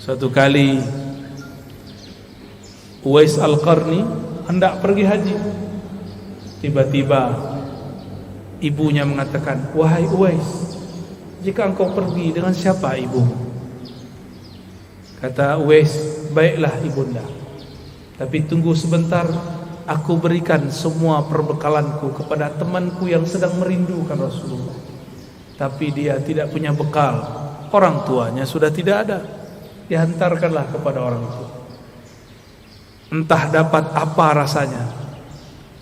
Suatu kali Uwais Al-Qarni hendak pergi haji. Tiba-tiba ibunya mengatakan, "Wahai Uwais, jika engkau pergi, dengan siapa ibumu?" Kata Uwais, "Baiklah ibunda, tapi tunggu sebentar, aku berikan semua perbekalanku kepada temanku yang sedang merindukan Rasulullah. Tapi dia tidak punya bekal, orang tuanya sudah tidak ada. Dihantarkanlah kepada orang tua. Entah dapat apa rasanya.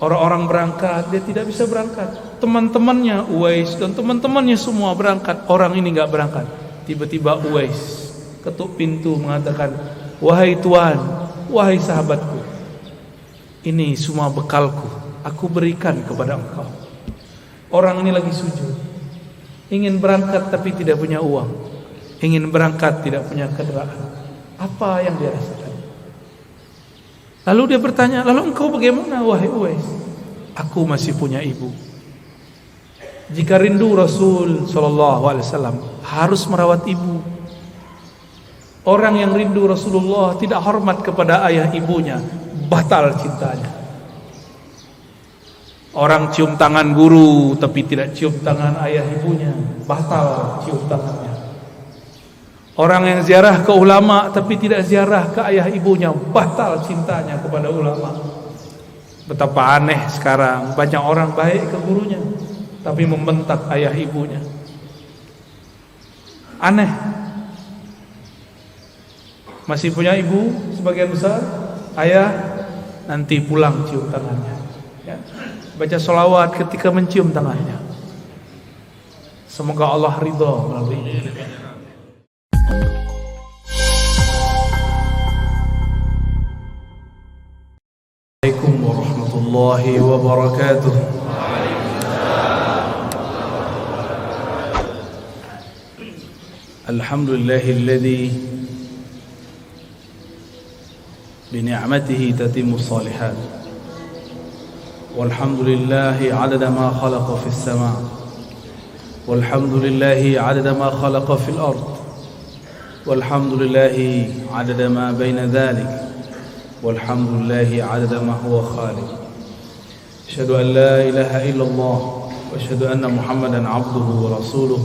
Orang-orang berangkat, dia tidak bisa berangkat. Teman-temannya Uwais dan teman-temannya semua berangkat, orang ini enggak berangkat. Tiba-tiba Uwais ketuk pintu mengatakan, "Wahai tuan, wahai sahabatku, ini semua bekalku, aku berikan kepada engkau." Orang ini lagi sujud, ingin berangkat tapi tidak punya uang, ingin berangkat tidak punya kendaraan. Apa yang dia rasakan? Lalu dia bertanya, "Lalu engkau bagaimana wahai Uwais?" "Aku masih punya ibu. Jika rindu Rasul SAW harus merawat ibu. Orang yang rindu Rasulullah tidak hormat kepada ayah ibunya, batal cintanya. Orang cium tangan guru tapi tidak cium tangan ayah ibunya, batal cium tangannya. Orang yang ziarah ke ulama tapi tidak ziarah ke ayah ibunya, batal cintanya kepada ulama." Betapa aneh sekarang, banyak orang baik ke gurunya tapi membentak ayah ibunya. Aneh. Masih punya ibu sebagian besar, ayah nanti pulang cium tangannya, ya. Baca sholawat ketika mencium tangannya. Semoga Allah ridha melalui ini. Assalamualaikum warahmatullahi wabarakatuh. Alhamdulillahilladzi بنعمته تتم الصالحات والحمد لله عدد ما خلق في السماء والحمد لله عدد ما خلق في الأرض والحمد لله عدد ما بين ذلك والحمد لله عدد ما هو خالق. أشهد أن لا إله إلا الله وأشهد أن محمدا عبده ورسوله.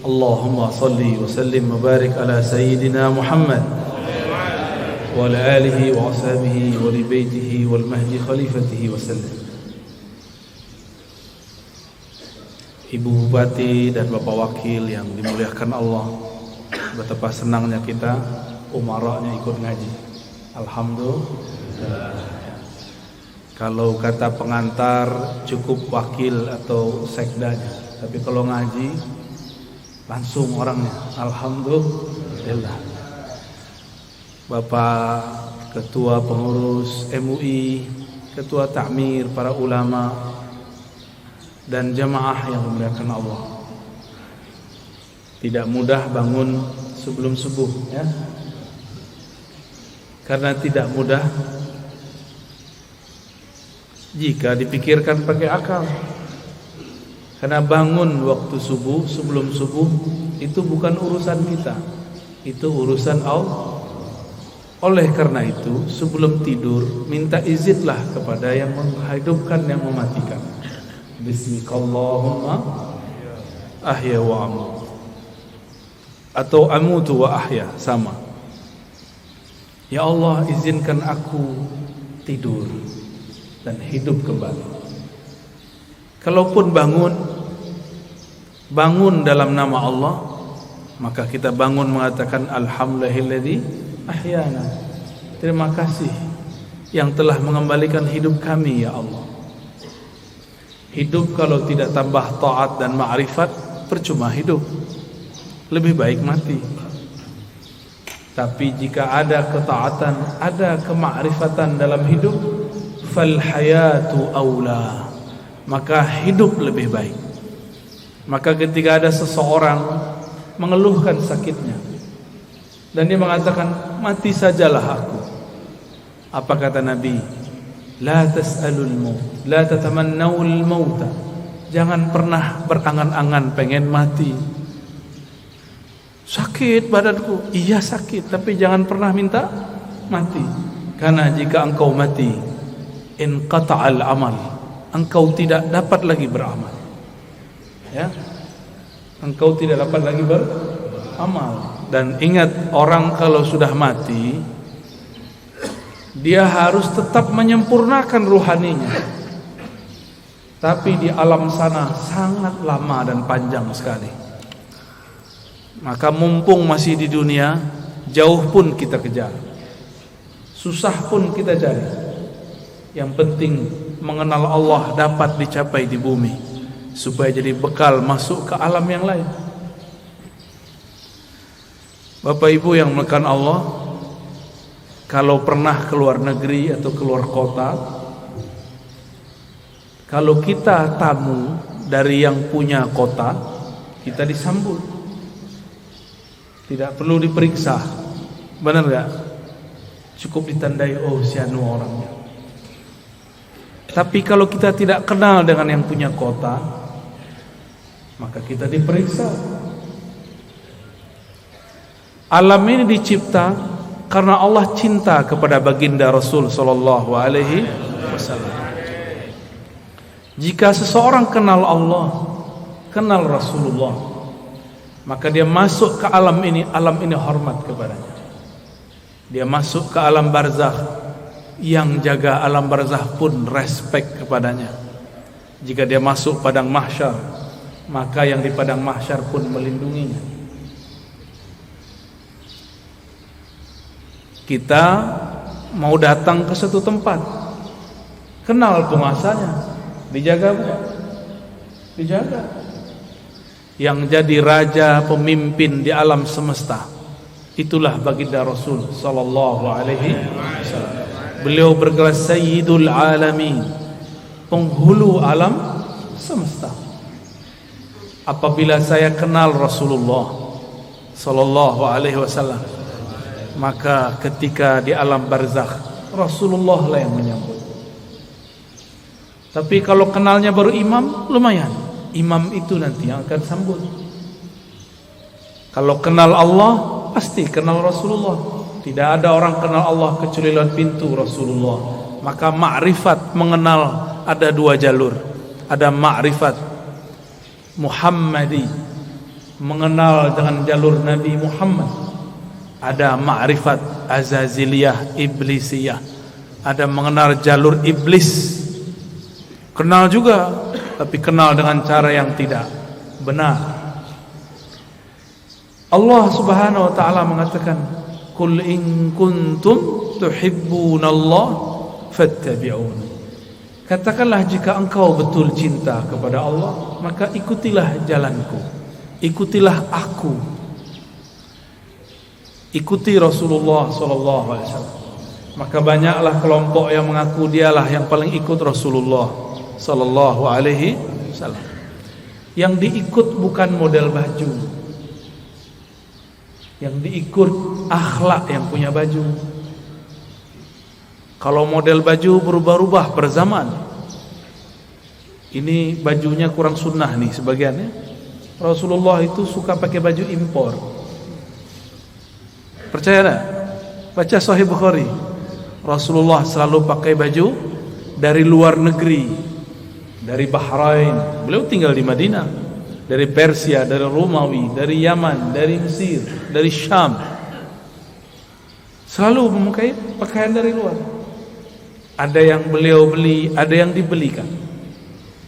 اللهم صل وسلم وبارك على سيدنا محمد وعلى آله وأصحابه ولبيته والمهدي خليفته وسلم. Ibu Bupati dan Bapak Wakil yang dimuliakan Allah, betapa senangnya kita umaranya ikut ngaji. Alhamdulillah. Kalau kata pengantar cukup wakil atau sekdanya, tapi kalau ngaji langsung orangnya. Alhamdulillah. Bapak Ketua Pengurus MUI, Ketua Takmir, para ulama dan jamaah yang dimuliakan Allah. Tidak mudah bangun sebelum subuh, ya. Karena tidak mudah jika dipikirkan pakai akal. Karena bangun waktu subuh, sebelum subuh itu bukan urusan kita, itu urusan Allah. Oleh karena itu, sebelum tidur minta izinlah kepada yang menghidupkan, yang mematikan. Bismikallahumma ahya wa amut, atau amutu wa ahya, sama. Ya Allah, izinkan aku tidur dan hidup kembali. Kalaupun bangun dalam nama Allah, maka kita bangun mengatakan alhamdulillahilladzi ahyana. Terima kasih yang telah mengembalikan hidup kami, ya Allah. Hidup kalau tidak tambah taat dan ma'rifat, percuma hidup. Lebih baik mati. Tapi jika ada ketaatan, ada kemakrifatan dalam hidup, fal hayatu aula, maka hidup lebih baik. Maka ketika ada seseorang mengeluhkan sakitnya dan dia mengatakan, mati sajalah aku, apa kata Nabi? La tas'alul maut, la tatamannawul mauta. Jangan pernah berangan-angan pengen mati. sakit badanku. Iya sakit, tapi jangan pernah minta mati. Karena jika engkau mati, inqata'al amal, engkau tidak dapat lagi beramal. Ya, engkau tidak dapat lagi beramal. Dan ingat, orang kalau sudah mati, dia harus tetap menyempurnakan ruhaninya. Tapi di alam sana sangat lama dan panjang sekali. Maka mumpung masih di dunia, jauh pun kita kejar, susah pun kita cari. Yang penting mengenal Allah dapat dicapai di bumi, supaya jadi bekal masuk ke alam yang lain. Bapak Ibu yang melekat Allah, kalau pernah keluar negeri atau keluar kota, kalau kita tamu dari yang punya kota, kita disambut. Tidak perlu diperiksa, benar gak? Cukup ditandai, oh si anu orangnya. Tapi kalau kita tidak kenal dengan yang punya kota, maka kita diperiksa. Alam ini dicipta karena Allah cinta kepada baginda Rasul sallallahu alaihi wasallam. Jika seseorang kenal Allah, kenal Rasulullah, maka dia masuk ke alam ini hormat kepadanya. Dia masuk ke alam barzakh, yang jaga alam barzakh pun respect kepadanya. Jika dia masuk padang mahsyar, maka yang di padang mahsyar pun melindunginya. Kita mau datang ke satu tempat, kenal penguasanya, dijaga bukan? Dijaga. Yang jadi raja pemimpin di alam semesta, itulah baginda Rasul sallallahu alaihi wasallam. Beliau bergelar Sayyidul Alamin, penghulu alam semesta. Apabila saya kenal Rasulullah sallallahu alaihi wasallam, maka ketika di alam barzakh Rasulullah lah yang menyambut. Tapi kalau kenalnya baru imam, lumayan. Imam itu nanti yang akan sambut. Kalau kenal Allah, pasti kenal Rasulullah. Tidak ada orang kenal Allah kecuali lewat pintu Rasulullah. Maka ma'rifat mengenal ada dua jalur. Ada ma'rifat Muhammadi, mengenal dengan jalur Nabi Muhammad. Ada ma'rifat Azaziliyah, Iblisiyah. Ada mengenal jalur iblis. Kenal juga, tapi kenal dengan cara yang tidak benar. Allah Subhanahu wa taala mengatakan, "Qul in kuntum tuhibbunallah fattabi'un." Katakanlah, jika engkau betul cinta kepada Allah, maka ikutilah jalanku. Ikutilah aku. Ikuti Rasulullah sallallahu alaihi wasallam. Maka banyaklah kelompok yang mengaku dialah yang paling ikut Rasulullah sallallahu alaihi wasallam. Yang diikut bukan model baju, yang diikut akhlak yang punya baju. Kalau model baju berubah-ubah per zaman, ini bajunya kurang sunnah nih sebagiannya. Rasulullah itu suka pakai baju impor. Percaya tak? Baca Sahih Bukhari, Rasulullah selalu pakai baju dari luar negeri. Dari Bahrain, beliau tinggal di Madinah. Dari Persia, dari Romawi, dari Yaman, dari Mesir, dari Syam. Selalu memakai pakaian dari luar. Ada yang beliau beli, ada yang dibelikan.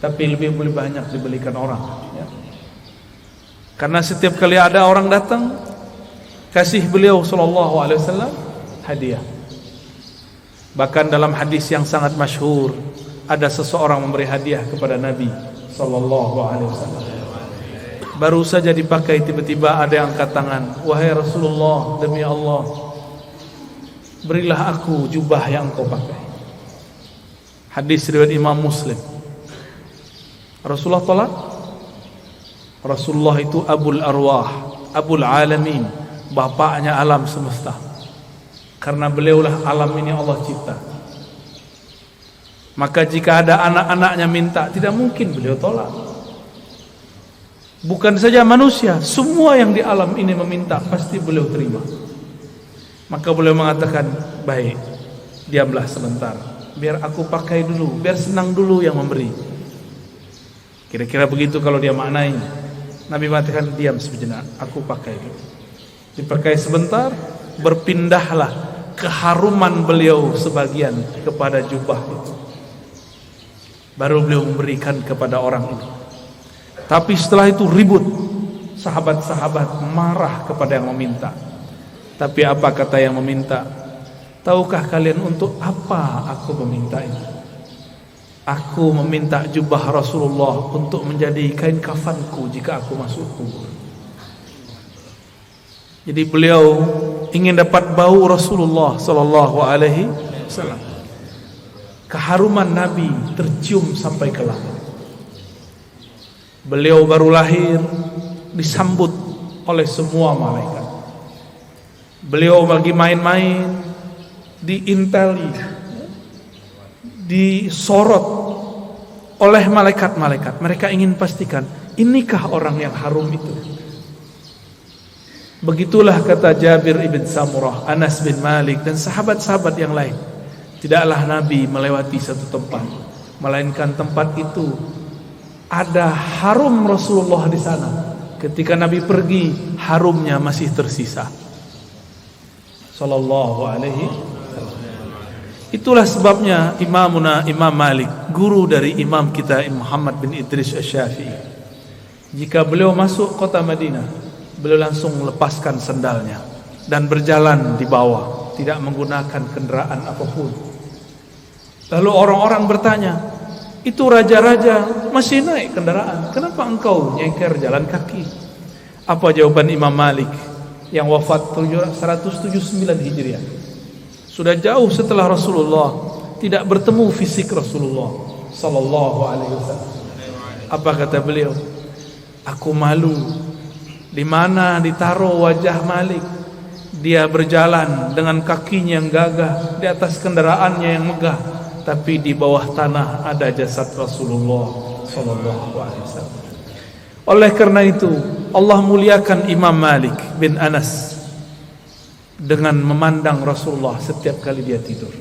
Tapi lebih banyak dibelikan orang, ya. Karena setiap kali ada orang datang, kasih beliau sallallahu alaihi wasallam hadiah. Bahkan dalam hadis yang sangat masyhur, ada seseorang memberi hadiah kepada Nabi sallallahu alaihi wasallam. Baru saja dipakai, tiba-tiba ada yang angkat tangan, "Wahai Rasulullah, demi Allah, berilah aku jubah yang engkau pakai." Hadis riwayat Imam Muslim. Rasulullah tolak. Rasulullah itu Abul Arwah, Abul Alamin, bapaknya alam semesta. Karena beliaulah alam ini Allah cipta. Maka jika ada anak-anaknya minta, tidak mungkin beliau tolak. Bukan saja manusia, semua yang di alam ini meminta pasti beliau terima. Maka beliau mengatakan, baik, diamlah sebentar, biar aku pakai dulu, biar senang dulu yang memberi. Kira-kira begitu kalau dia maknai. Nabi mengatakan, diam sejenak, aku pakai dulu. Dipakai sebentar, berpindahlah keharuman beliau sebagian kepada jubah itu. Baru beliau memberikan kepada orang itu. Tapi setelah itu ribut, sahabat-sahabat marah kepada yang meminta. Tapi apa kata yang meminta? Tahukah kalian untuk apa aku meminta ini? Aku meminta jubah Rasulullah untuk menjadi kain kafanku jika aku masuk kubur. Jadi beliau ingin dapat bau Rasulullah sallallahu alaihi wasallam. Keharuman Nabi tercium sampai ke langit. Beliau baru lahir disambut oleh semua malaikat. Beliau lagi main-main, diinteli, disorot oleh malaikat-malaikat. Mereka ingin pastikan, inikah orang yang harum itu? Begitulah kata Jabir ibn Samurah, Anas bin Malik dan sahabat-sahabat yang lain. Tidaklah Nabi melewati satu tempat, melainkan tempat itu ada harum Rasulullah di sana. Ketika Nabi pergi, harumnya masih tersisa. Sallallahu alaihi wasallam. Itulah sebabnya Imamuna Imam Malik, guru dari imam kita Muhammad bin Idris Asy-Syafi'i, jika beliau masuk kota Madinah, beliau langsung melepaskan sendalnya dan berjalan di bawah, tidak menggunakan kendaraan apapun. Lalu orang-orang bertanya, itu raja-raja masih naik kendaraan, kenapa engkau nyeker jalan kaki? Apa jawaban Imam Malik yang wafat 179 Hijriah? Sudah jauh setelah Rasulullah, tidak bertemu fisik Rasulullah sallallahu alaihi wasallam. Apa kata beliau? Aku malu di mana ditaruh wajah Malik. Dia berjalan dengan kakinya yang gagah di atas kendaraannya yang megah, tapi di bawah tanah ada jasad Rasulullah sallallahu alaihi wasallam. Oleh karena itu, Allah muliakan Imam Malik bin Anas dengan memandang Rasulullah setiap kali dia tidur.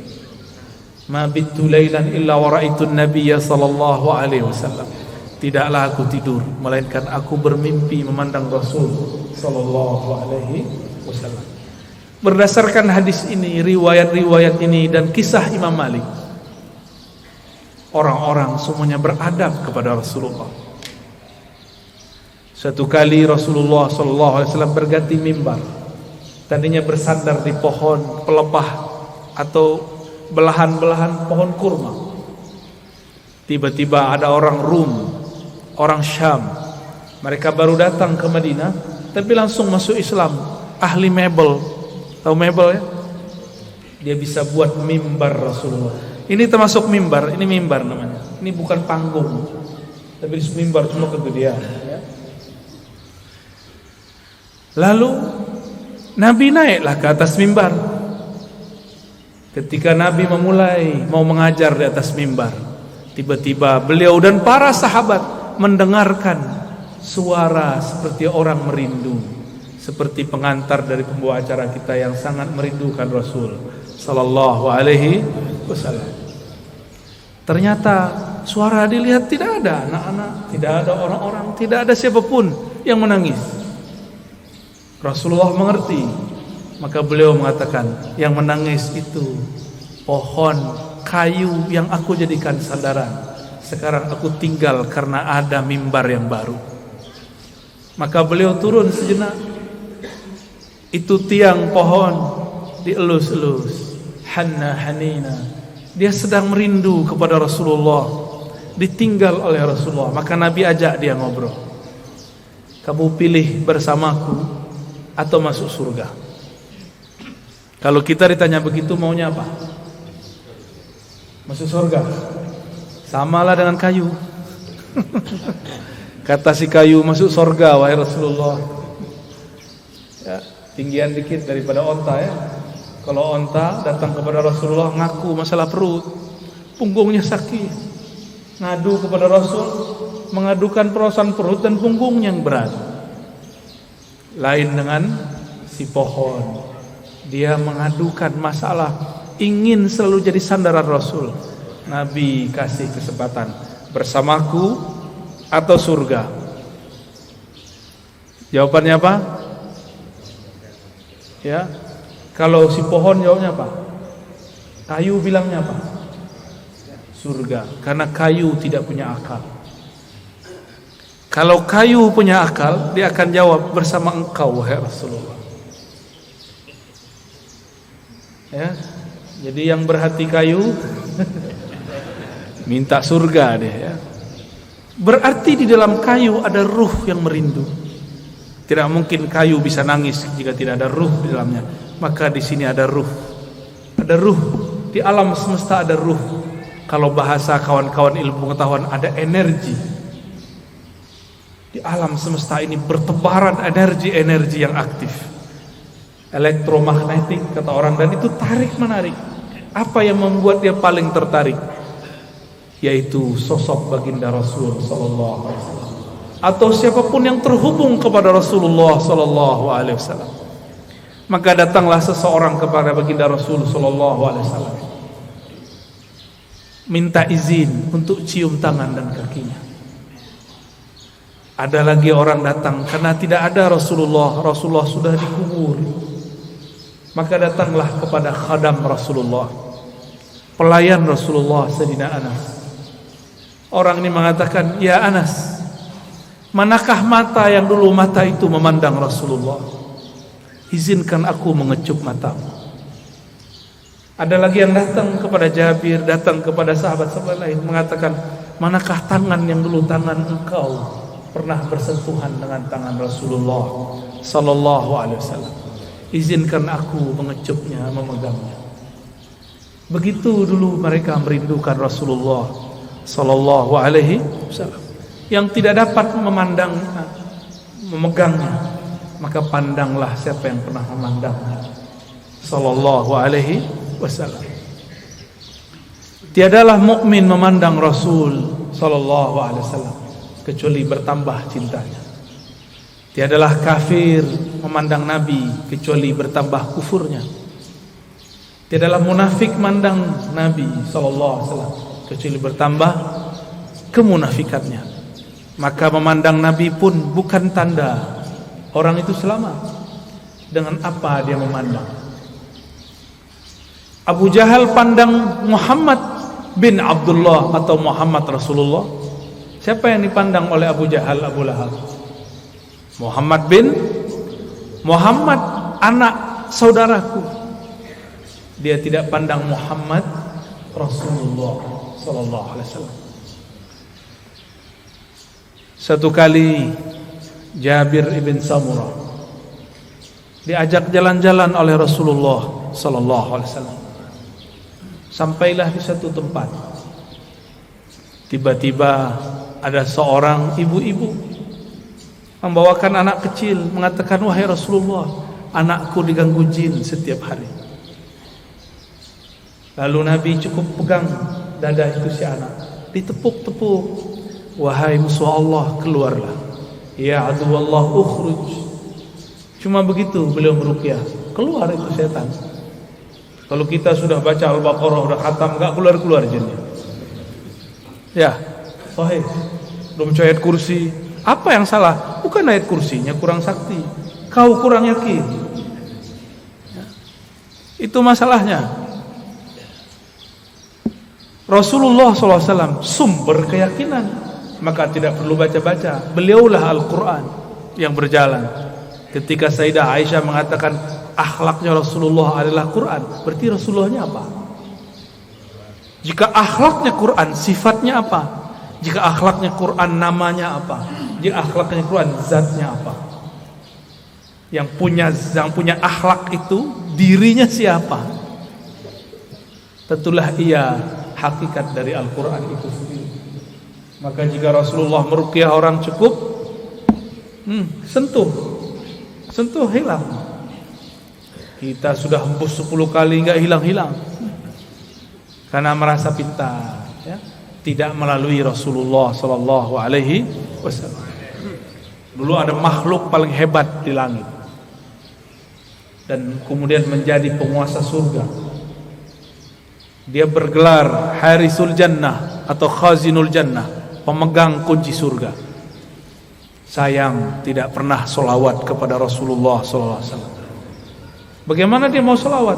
Ma bittu lailan illa wa ra'aitu an-nabiyya sallallahu alaihi wasallam. Tidaklah aku tidur melainkan aku bermimpi memandang Rasul sallallahu alaihi wasallam. Berdasarkan hadis ini, riwayat-riwayat ini dan kisah Imam Malik, orang-orang semuanya beradab kepada Rasulullah. Satu kali Rasulullah SAW berganti mimbar. Tadinya bersandar di pohon pelepah atau belahan-belahan pohon kurma. Tiba-tiba ada orang Rum, orang Syam. Mereka baru datang ke Madinah, tapi langsung masuk Islam. Ahli mebel, tahu mebel ya? Dia bisa buat mimbar Rasulullah. Ini termasuk mimbar, ini mimbar namanya. Ini bukan panggung, tapi mimbar cuma kegedean. Ya. Lalu Nabi naiklah ke atas mimbar. Ketika Nabi memulai mau mengajar di atas mimbar, tiba-tiba beliau dan para sahabat mendengarkan suara seperti orang merindu, seperti pengantar dari pembawa acara kita yang sangat merindukan Rasul sallallahu alaihi wasallam. Ternyata suara dilihat tidak ada anak-anak, tidak ada orang-orang, tidak ada siapapun yang menangis. Rasulullah mengerti, maka beliau mengatakan, yang menangis itu pohon kayu yang aku jadikan sandaran. Sekarang aku tinggal karena ada mimbar yang baru. Maka beliau turun sejenak. Itu tiang pohon dielus-elus, hanna hanina. Dia sedang merindu kepada Rasulullah, ditinggal oleh Rasulullah. Maka Nabi ajak dia ngobrol. Kamu pilih bersamaku atau masuk surga? Kalau kita ditanya begitu, maunya apa? Masuk surga. Samalah dengan kayu. Kata si kayu, masuk surga wahai Rasulullah. Ya, tinggian dikit daripada onta ya. Kalau onta datang kepada Rasulullah ngaku masalah perut, punggungnya sakit, ngadu kepada Rasul, mengadukan perasaan perut dan punggung yang berat. Lain dengan si pohon, dia mengadukan masalah, ingin selalu jadi sandaran Rasul. Nabi kasih kesempatan, bersamaku atau surga. Jawabannya apa? Ya, kalau si pohon jawabnya apa? Kayu bilangnya apa? Surga, karena kayu tidak punya akal. Kalau kayu punya akal, dia akan jawab, bersama engkau wahai Rasulullah. Ya, jadi yang berhati kayu minta surga deh ya. Berarti di dalam kayu ada ruh yang merindu. Tidak mungkin kayu bisa nangis jika tidak ada ruh di dalamnya. Maka di sini ada ruh. Ada ruh. Di alam semesta ada ruh. Kalau bahasa kawan-kawan ilmu pengetahuan, ada energi. Di alam semesta ini bertebaran energi-energi yang aktif. Elektromagnetik kata orang, dan itu tarik menarik. Apa yang membuat dia paling tertarik? Yaitu sosok baginda Rasul sallallahu alaihi wasallam. Atau siapapun yang terhubung kepada Rasulullah sallallahu alaihi wasallam. Maka datanglah seseorang kepada baginda Rasul sallallahu alaihi wasallam, minta izin untuk cium tangan dan kakinya. Ada lagi orang datang karena tidak ada Rasulullah sudah dikubur. Maka datanglah kepada khadam Rasulullah, pelayan Rasulullah, Sayyidina Anas. Orang ini mengatakan, "Ya Anas, manakah mata yang dulu mata itu memandang Rasulullah? Izinkan aku mengecup matamu." Ada lagi yang datang kepada Jabir, datang kepada sahabat-sahabat lain, mengatakan, "Manakah tangan yang dulu tangan engkau pernah bersentuhan dengan tangan Rasulullah sallallahu alaihi wasallam? Izinkan aku mengecupnya, memegangnya." Begitu dulu mereka merindukan Rasulullah sallallahu alaihi wasallam, yang tidak dapat memandangnya, memegangnya. Maka pandanglah siapa yang pernah memandangnya, sallallahu alaihi wasallam. Tiadalah mukmin memandang Rasul sallallahu alaihi wasallam kecuali bertambah cintanya. Tiadalah kafir memandang Nabi kecuali bertambah kufurnya. Tiadalah munafik memandang Nabi sallallahu alaihi wasallam kecuali bertambah kemunafikannya. Maka memandang Nabi pun bukan tanda orang itu selamat. Dengan apa dia memandang? Abu Jahal pandang Muhammad bin Abdullah atau Muhammad Rasulullah. Siapa yang dipandang oleh Abu Jahal, Abu Lahab? Muhammad anak saudaraku. Dia tidak pandang Muhammad Rasulullah sallallahu alaihi wasallam. Satu kali Jabir ibn Samurah diajak jalan-jalan oleh Rasulullah sallallahu alaihi wasallam. Sampailah di satu tempat. Tiba-tiba ada seorang ibu-ibu membawakan anak kecil, mengatakan, "Wahai Rasulullah, anakku diganggu jin setiap hari." Lalu Nabi cukup pegang dada itu si anak, ditepuk-tepuk. "Wahai musuh Allah, keluarlah. Ya aduwallah, ukhruj." Cuma begitu beliau meruqyah, keluar itu setan. Kalau kita sudah baca Al-Baqarah, sudah khatam, enggak keluar-keluar jinnya. Ya, sahih. Belum baca ayat kursi. Apa yang salah? Bukan ayat kursinya kurang sakti, kau kurang yakin. Itu masalahnya. Rasulullah SAW sumber keyakinan, maka tidak perlu baca-baca. Beliaulah Al-Quran yang berjalan. Ketika Sayyidah Aisyah mengatakan akhlaknya Rasulullah adalah Quran, berarti Rasulullahnya apa? Jika akhlaknya Quran, sifatnya apa? Jika akhlaknya Quran, namanya apa? Jika akhlaknya Quran, zatnya apa? Yang punya akhlak itu dirinya siapa? Tentulah ia hakikat dari Al-Quran itu sendiri. Maka jika Rasulullah meruqyah orang cukup sentuh hilang. Kita sudah hembus 10 kali enggak hilang-hilang karena merasa pintar, ya. tidak melalui Rasulullah sallallahu alaihi wasallam. Dulu ada makhluk paling hebat di langit dan kemudian menjadi penguasa surga. Dia bergelar Harisul Jannah atau Khazinul Jannah, pemegang kunci surga. Sayang tidak pernah solawat kepada Rasulullah sallallahu alaihi wasallam. Bagaimana dia mau solawat?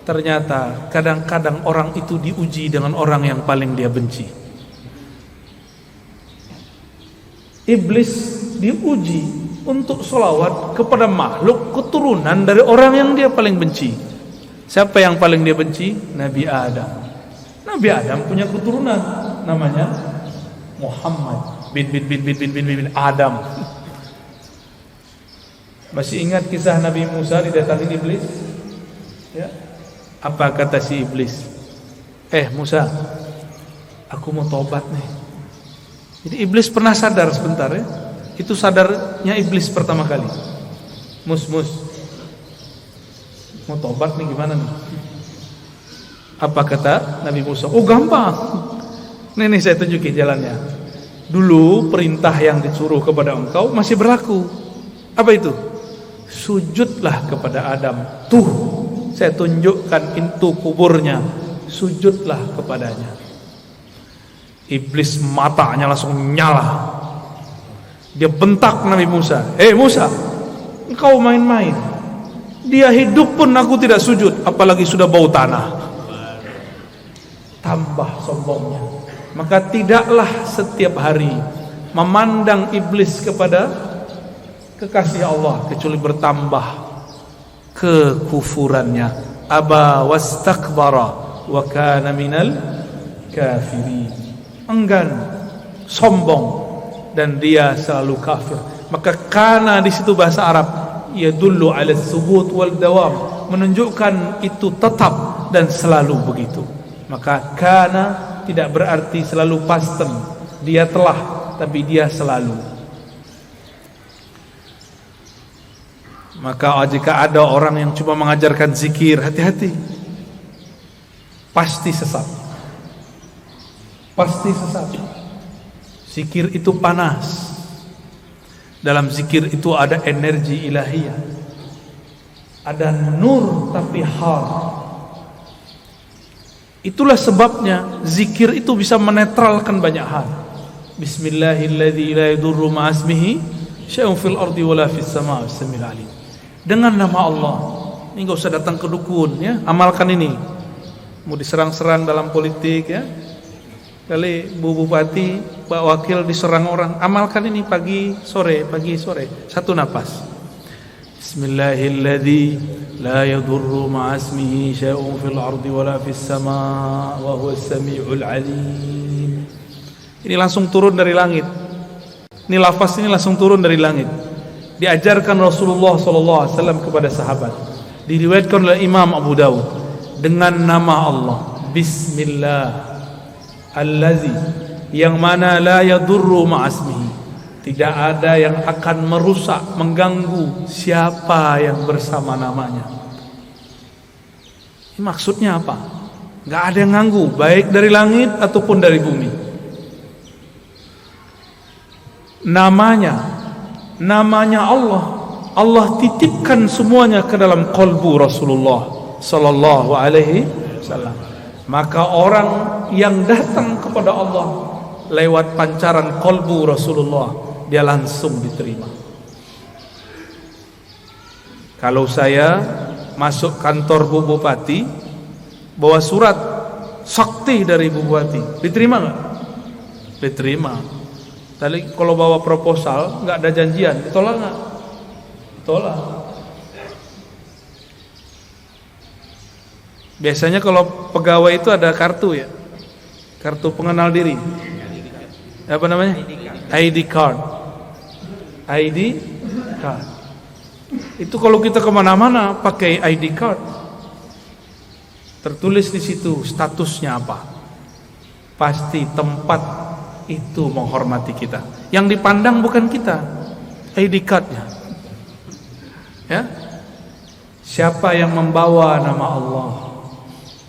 Ternyata kadang-kadang orang itu diuji dengan orang yang paling dia benci. Iblis diuji untuk solawat kepada makhluk keturunan dari orang yang dia paling benci. Siapa yang paling dia benci? Nabi Adam. Nabi Adam punya keturunan namanya Muhammad bin Adam. Masih ingat kisah Nabi Musa didatangi iblis? Ya. Apa kata si iblis? Musa, aku mau tobat nih. Jadi iblis pernah sadar sebentar ya. Itu sadarnya iblis pertama kali. Mus, mau tobat nih gimana nih? Apa kata Nabi Musa? Oh gampang. Nih saya tunjukin jalannya. Dulu perintah yang disuruh kepada engkau masih berlaku. Apa itu? Sujudlah kepada Adam. Tuh, saya tunjukkan pintu kuburnya. Sujudlah kepadanya. Iblis matanya langsung nyala. Dia bentak Nabi Musa. Musa, engkau main-main. Dia hidup pun aku tidak sujud, apalagi sudah bau tanah. Tambah sombongnya. Maka tidaklah setiap hari memandang iblis kepada kekasih Allah kecuali bertambah kekufurannya. Aba wastakbara wa kana minal kafirin. Enggan, sombong, dan dia selalu kafir. Maka kana di situ bahasa Arab yadullu ala tsubut wal dawam, menunjukkan itu tetap dan selalu begitu. Maka kana tidak berarti selalu past tense. Dia telah, tapi dia selalu. Maka jika ada orang yang cuma mengajarkan zikir, hati-hati. Pasti sesat. Pasti sesat. Zikir itu panas. Dalam zikir itu ada energi ilahiyah. Ada nur tapi har. Itulah sebabnya zikir itu bisa menetralkan banyak hal. Bismillahilladzi la yadurru ma'asmihi syai'un fil ardi wala fis sama'i was-sami'ul 'alim. Dengan nama Allah. Ini enggak usah datang ke dukun ya, amalkan ini. Mau diserang-serang dalam politik ya. Kali Bu Bupati, Pak Wakil diserang orang, amalkan ini pagi sore, satu napas. Bismillahilladzi la yadurru ma'asmihi syai'un fil ardi wala fis sama' wa huwas sami'ul 'alim. Ini langsung turun dari langit. Ini lafaz ini langsung turun dari langit. Diajarkan Rasulullah SAW kepada sahabat. Diriwayatkan oleh Imam Abu Dawud dengan nama Allah. Bismillah allazi, yang mana la yadurru ma'asmihi, tidak ada yang akan merusak, mengganggu siapa yang bersama namanya. Ini maksudnya apa? Gak ada yang ganggu, baik dari langit ataupun dari bumi. Namanya Allah, Allah titipkan semuanya ke dalam qalbu Rasulullah sallallahu alaihi wasallam. Maka orang yang datang kepada Allah lewat pancaran qalbu Rasulullah, dia langsung diterima. Kalau saya masuk kantor Bu Bupati, bawa surat sakti dari Bu Bupati, diterima nggak? Diterima. Tadi kalau bawa proposal nggak ada janjian, ditolak nggak? Ditolak. Biasanya kalau pegawai itu ada kartu ya, kartu pengenal diri. Apa namanya? ID card. ID card. Itu kalau kita kemana-mana pakai ID card, tertulis di situ statusnya apa. Pasti tempat itu menghormati kita. Yang dipandang bukan kita, ID cardnya. Ya, siapa yang membawa nama Allah,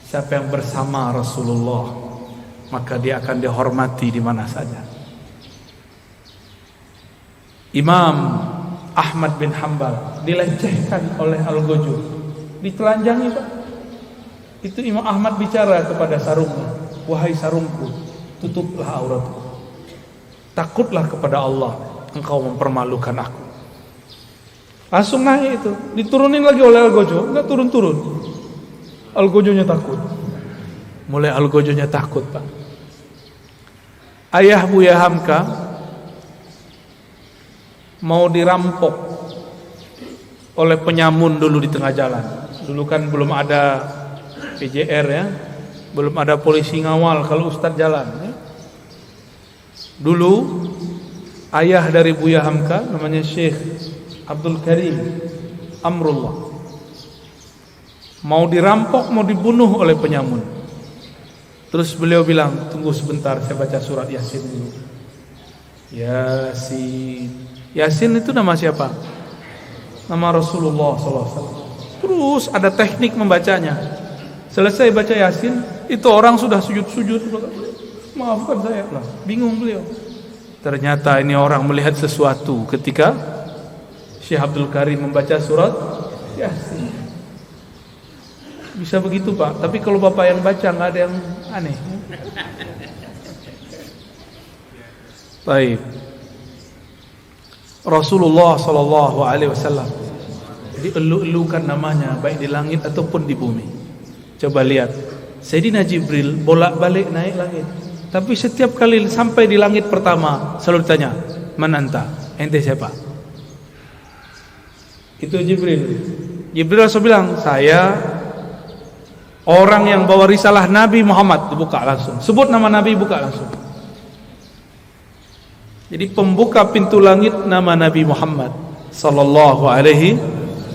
siapa yang bersama Rasulullah, maka dia akan dihormati di mana saja. Imam Ahmad bin Hanbal dilecehkan oleh Al-Ghajur, ditelanjangi Pak. Itu Imam Ahmad bicara kepada sarungnya, wahai sarungku, tutuplah auratku. Takutlah kepada Allah, engkau mempermalukan aku. Langsung naik itu, diturunin lagi oleh Al-Ghajur, enggak turun-turun. Al-Ghajurnya takut. Mulai Al-Ghajurnya takut Pak. Ayah Buya Hamka mau dirampok oleh penyamun dulu di tengah jalan. Dulu kan belum ada PJR ya, belum ada polisi ngawal kalau Ustadz jalan ya. Dulu ayah dari Buya Hamka namanya Syekh Abdul Karim Amrullah mau dirampok, mau dibunuh oleh penyamun. Terus beliau bilang, tunggu sebentar, saya baca surat Yasin dulu. Yasin. Yasin itu nama siapa? Nama Rasulullah SAW. Terus ada teknik membacanya. Selesai baca Yasin, itu orang sudah sujud-sujud. Maafkan saya lah, bingung beliau. Ternyata ini orang melihat sesuatu ketika Syekh Abdul Karim membaca surat Yasin. Bisa begitu Pak, tapi kalau Bapak yang baca nggak ada yang aneh. Baik. Rasulullah sallallahu alaihi wasallam dielu-elukan namanya baik di langit ataupun di bumi. Coba lihat, Sayyidina Jibril bolak-balik naik langit. Tapi setiap kali sampai di langit pertama selalu ditanya, "Man anta?" Ente siapa? Itu Jibril. Jibril langsung bilang, "Saya orang yang bawa risalah Nabi Muhammad." Dibuka langsung. Sebut nama Nabi, buka langsung. Jadi pembuka pintu langit nama Nabi Muhammad sallallahu alaihi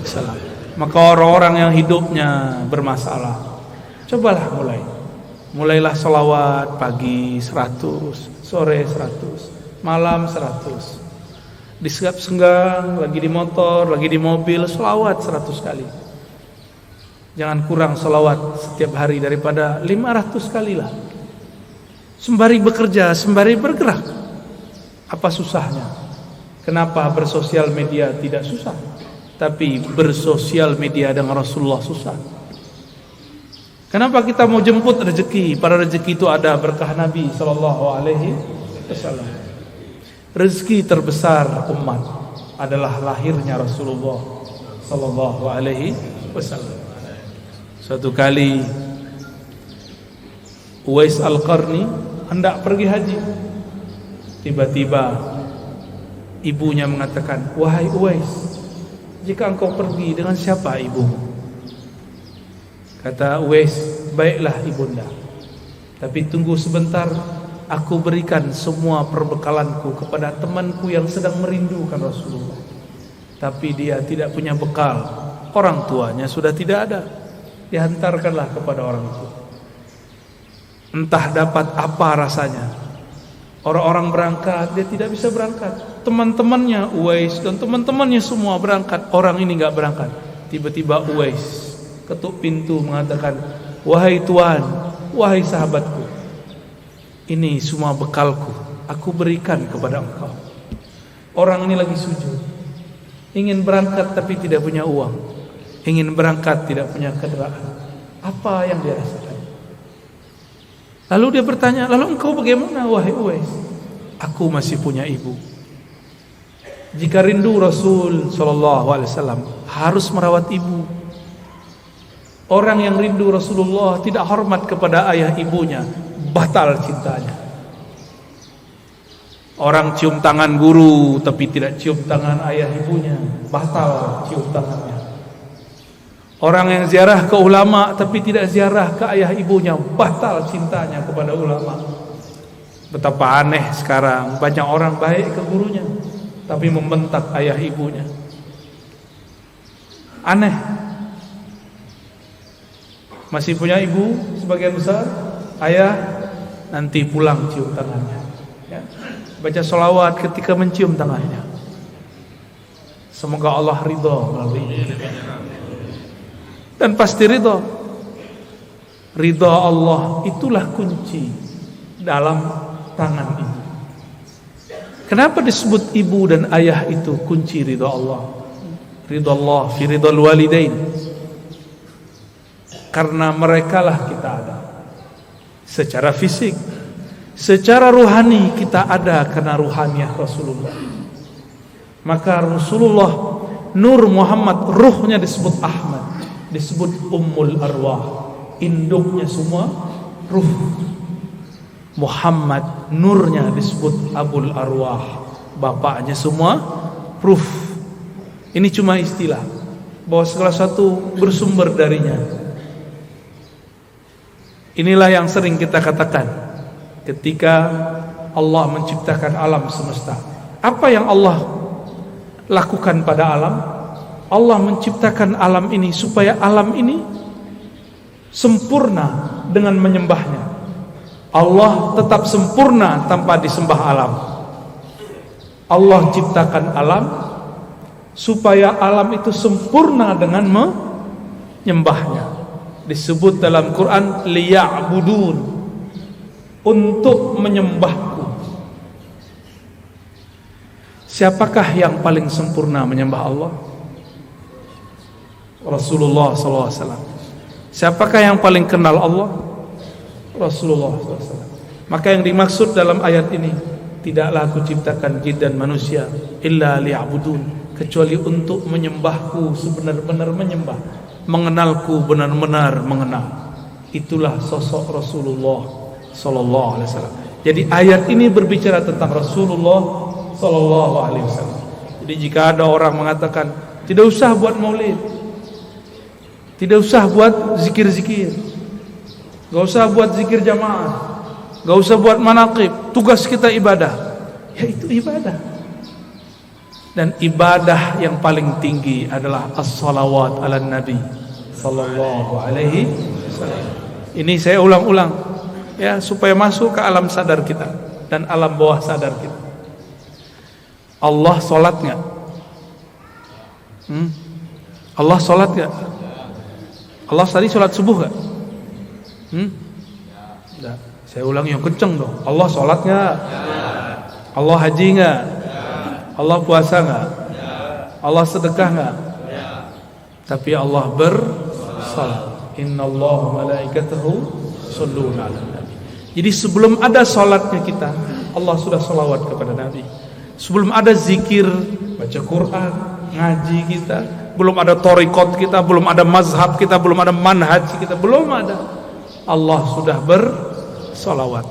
wasallam. Maka orang-orang yang hidupnya bermasalah, cobalah mulailah selawat pagi 100, sore 100, malam 100. Di senggang, lagi di motor, lagi di mobil, selawat 100 kali. Jangan kurang selawat setiap hari daripada 500 kali lah. Sembari bekerja, sembari bergerak. Apa susahnya? Kenapa bersosial media tidak susah? Tapi bersosial media dengan Rasulullah susah. Kenapa kita mau jemput rezeki? Pada rezeki itu ada berkah Nabi sallallahu alaihi wasallam. Rezeki terbesar umat adalah lahirnya Rasulullah sallallahu alaihi wasallam. Suatu kali Uwais Al-Qarni hendak pergi haji. Tiba-tiba ibunya mengatakan, "Wahai Uwais, jika engkau pergi, dengan siapa ibumu?" Kata Uwais, "Baiklah ibunda, tapi tunggu sebentar, aku berikan semua perbekalanku kepada temanku yang sedang merindukan Rasulullah. Tapi dia tidak punya bekal, orang tuanya sudah tidak ada. Dihantarkanlah kepada orang itu. Entah dapat apa rasanya. Orang-orang berangkat, dia tidak bisa berangkat. Teman-temannya Uwais dan teman-temannya semua berangkat, orang ini enggak berangkat. Tiba-tiba Uwais ketuk pintu mengatakan, "Wahai Tuan, wahai sahabatku, ini semua bekalku, aku berikan kepada engkau." Orang ini lagi sujud, ingin berangkat tapi tidak punya uang, ingin berangkat tidak punya kendaraan. Apa yang dia rasakan? Lalu dia bertanya, "Lalu engkau bagaimana wahai Uwais?" "Aku masih punya ibu. Jika rindu Rasul sallallahu alaihi wasallam harus merawat ibu. Orang yang rindu Rasulullah tidak hormat kepada ayah ibunya, batal cintanya. Orang cium tangan guru tapi tidak cium tangan ayah ibunya, batal cium tangannya. Orang yang ziarah ke ulama tapi tidak ziarah ke ayah ibunya, batal cintanya kepada ulama." Betapa aneh sekarang, banyak orang baik ke gurunya tapi membentak ayah ibunya. Aneh. Masih punya ibu sebagian besar, ayah nanti pulang cium tangannya ya. Baca sholawat ketika mencium tangannya. Semoga Allah ridha melalui ini. Dan pasti ridha Allah itulah kunci dalam tangan ibu. Kenapa disebut ibu dan ayah itu kunci ridha Allah? Ridha Allah fi ridhal walidain. Karena merekalah kita ada secara fisik, secara ruhani kita ada karena ruhaniyah Rasulullah. Maka Rasulullah Nur Muhammad, ruhnya disebut Ahmad, disebut Ummul Arwah, induknya semua ruh. Muhammad, nurnya disebut Abul Arwah, bapaknya semua ruh. Ini cuma istilah, bahwa segala satu bersumber darinya. Inilah yang sering kita katakan ketika Allah menciptakan alam semesta. Apa yang Allah lakukan pada alam? Allah menciptakan alam ini supaya alam ini sempurna dengan menyembahnya. Allah tetap sempurna tanpa disembah alam. Allah ciptakan alam supaya alam itu sempurna dengan menyembahnya. Disebut dalam Quran liya'budun, untuk menyembahku. Siapakah yang paling sempurna menyembah Allah? Rasulullah SAW. Siapakah yang paling kenal Allah? Rasulullah SAW. Maka yang dimaksud dalam ayat ini, tidaklah aku ciptakan jin dan manusia illa liya'budun, kecuali untuk menyembahku sebenar-benar menyembah, mengenalku benar-benar mengenal. Itulah sosok Rasulullah sallallahu alaihi wasallam. Jadi ayat ini berbicara tentang Rasulullah sallallahu alaihi wasallam. Jadi jika ada orang mengatakan tidak usah buat maulid, tidak usah buat zikir-zikir, gak usah buat zikir jamaah, gak usah buat manaqib, tugas kita ibadah, ya itu ibadah. Dan ibadah yang paling tinggi adalah as-salawat ala nabi sallallahu alaihi wasallam. Ini saya ulang-ulang ya, supaya masuk ke alam sadar kita dan alam bawah sadar kita. Allah sholat nggak? Allah sholat nggak? Allah tadi sholat subuh nggak? Nggak. Saya ulang yang kenceng dong. Allah sholat nggak? Allah haji nggak? Allah puasa nggak? Allah sedekah nggak? Tapi Allah bersalat. Innallaha malaikatahu shalluna 'alan nabi. Jadi sebelum ada salatnya kita, Allah sudah salawat kepada Nabi. Sebelum ada zikir, baca Quran, ngaji kita, belum ada thariqat kita, belum ada mazhab kita, belum ada manhaj kita, belum ada, Allah sudah bersalawat.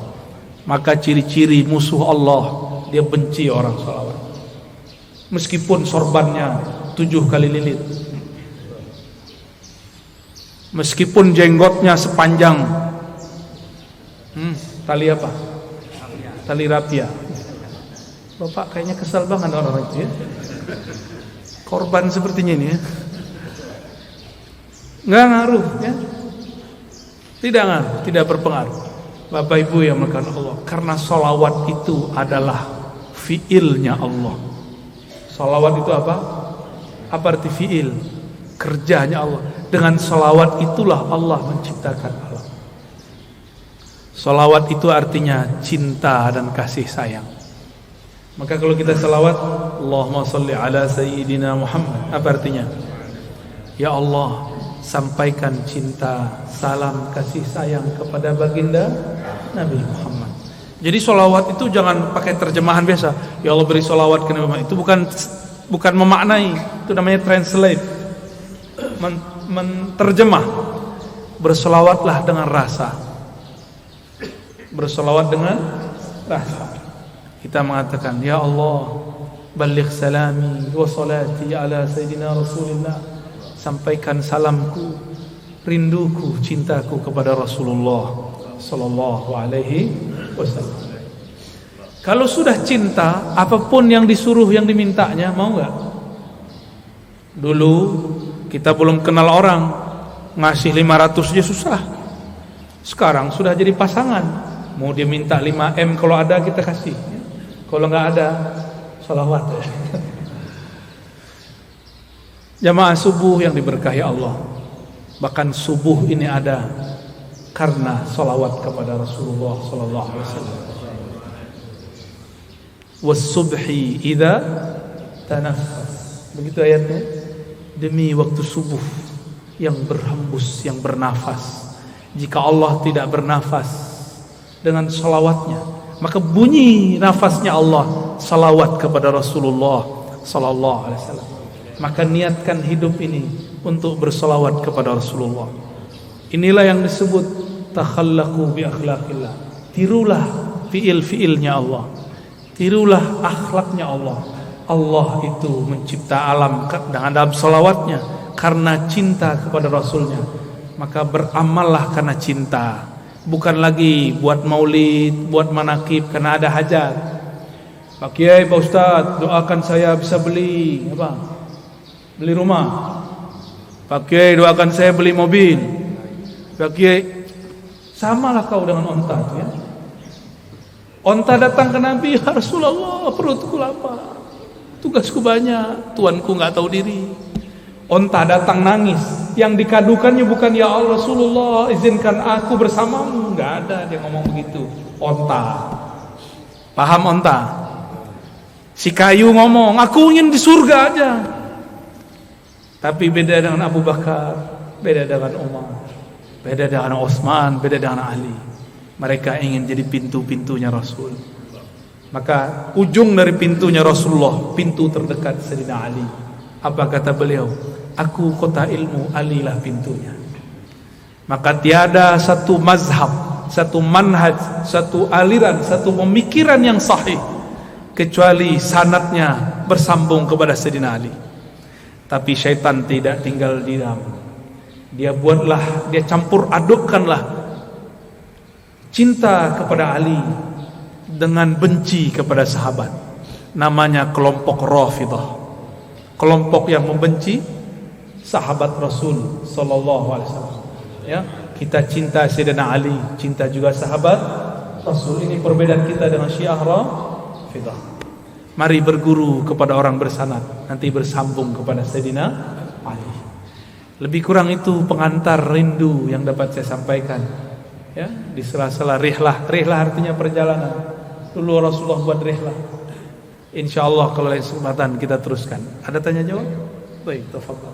Maka ciri-ciri musuh Allah, dia benci orang salawat. Meskipun sorbannya 7 kali lilit, meskipun jenggotnya sepanjang tali apa? Tali rapia. Bapak kayaknya kesal banget orang itu ya. Korban sepertinya ini ya. Nggak ngaruh ya. Tidak ngaruh, tidak berpengaruh. Bapak Ibu yang melakukan Allah, karena salawat itu adalah fiilnya Allah. Salawat itu apa? Apa arti fiil? Kerjanya Allah. Dengan salawat itulah Allah menciptakan alam. Salawat itu artinya cinta dan kasih sayang. Maka kalau kita salawat, Allahumma salli ala sayyidina Muhammad, apa artinya? Ya Allah, sampaikan cinta, salam, kasih sayang kepada baginda Nabi Muhammad. Jadi salawat itu jangan pakai terjemahan biasa. Ya Allah beri salawat ke Nabi Muhammad. Itu bukan memaknai, itu namanya translate, menterjemah. Berselawatlah dengan rasa. Berselawat dengan rasa. Kita mengatakan, Ya Allah, baligh salami wa salati ala sayyidina Rasulillah. Sampaikan salamku, rinduku, cintaku kepada Rasulullah sallallahu alaihi wasallam. Kalau sudah cinta, apapun yang disuruh, yang dimintanya, mau enggak? Dulu kita belum kenal orang, ngasih 500 aja susah. Sekarang sudah jadi pasangan, mau dia minta 5M, kalau ada kita kasih, kalau enggak ada salawat. Jamaah subuh yang diberkahi Allah, bahkan subuh ini ada karena salawat kepada Rasulullah sallallahu alaihi wasallam. Was-subhi idza tanaffas. Begitu ayatnya. Demi waktu subuh yang berhembus, yang bernafas. Jika Allah tidak bernafas dengan salawatnya, maka bunyi nafasnya Allah salawat kepada Rasulullah sallallahu alaihi wasallam. Maka niatkan hidup ini untuk bersalawat kepada Rasulullah. Inilah yang disebut takhallaqu bi akhlaqillah. Tirulah fiil-fiilnya Allah. Tirulah akhlaknya Allah. Allah itu mencipta alam dalam salawatnya karena cinta kepada Rasulnya. Maka beramallah karena cinta. Bukan lagi buat maulid, buat manakib karena ada hajat. Pak Kiai, Pak Ustadz, doakan saya bisa beli apa? Beli rumah. Pak Kiai, doakan saya beli mobil. Pak Kiai, samalah kau dengan onta itu ya. Onta datang ke Nabi, ya Rasulullah, perutku lapar, tugasku banyak, tuanku nggak tahu diri. Onta datang nangis, yang dikadukannya bukan ya Allah Rasulullah, izinkan aku bersamamu, nggak ada dia ngomong begitu. Onta, paham onta? Si kayu ngomong, aku ingin di surga aja. Tapi beda dengan Abu Bakar, beda dengan Umar, beda dengan Utsman, beda dengan Ali. Mereka ingin jadi pintu-pintunya Rasul. Maka ujung dari pintunya Rasulullah, pintu terdekat Sayyidina Ali. Apa kata beliau? Aku kota ilmu, Ali lah pintunya. Maka tiada satu mazhab, satu manhaj, satu aliran, satu pemikiran yang sahih kecuali sanadnya bersambung kepada Sayyidina Ali. Tapi syaitan tidak tinggal diam. Dia buatlah, dia campur adukkanlah cinta kepada Ali dengan benci kepada sahabat. Namanya kelompok Rafidah. Kelompok yang membenci sahabat Rasul sallallahu alaihi wasallam. Ya, kita cinta Sayyidina Ali, cinta juga sahabat Rasul. Ini perbedaan kita dengan Syiah Rafidah. Mari berguru kepada orang bersanad, nanti bersambung kepada Sayyidina Ali. Lebih kurang itu pengantar rindu yang dapat saya sampaikan. Ya, di sela-sela rihlah. Rihlah artinya perjalanan. Dulu Rasulullah buat rihlah. Insyaallah kalau lain kesempatan kita teruskan. Ada tanya jawab? Baik, tafadhal.